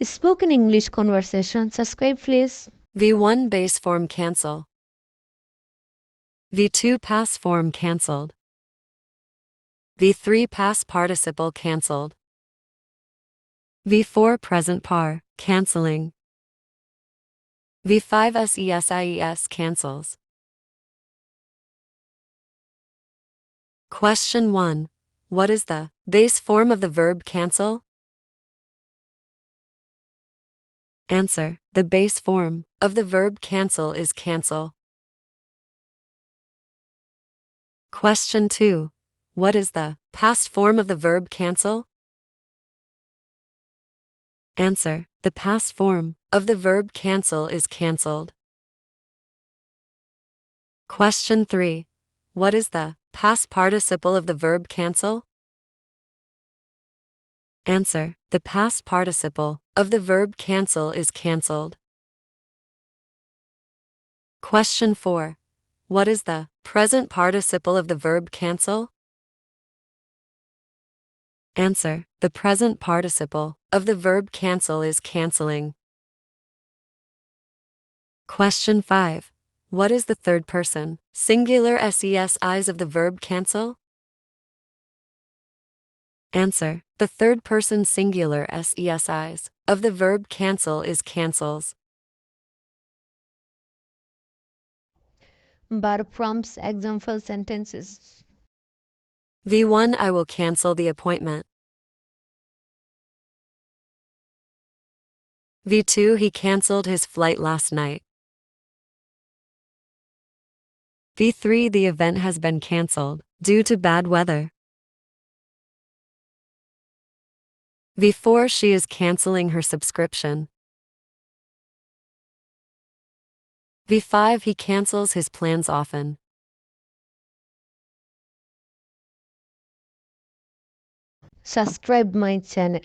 Spoken English conversation. Subscribe please. V1 base form cancel. V2 past form cancelled. V3 past participle cancelled. V4 present par, cancelling. V5 SESIES cancels. Question 1. What is the base form of the verb cancel? Answer. The base form of the verb cancel is cancel. Question 2. What is the past form of the verb cancel? Answer. The past form of the verb cancel is cancelled. Question 3. What is the past participle of the verb cancel? Answer. The past participle of the verb cancel is cancelled. Question 4. What is the present participle of the verb cancel? Answer. The present participle of the verb cancel is cancelling. Question 5. What is the third person singular SESIs of the verb cancel? Answer. The third person singular SESIs of the verb cancel is cancels. Verb forms example sentences. V1 I will cancel the appointment. V2 he cancelled his flight last night. V3 the event has been cancelled due to bad weather. V4 she is cancelling her subscription. V5 he cancels his plans often. Subscribe my channel.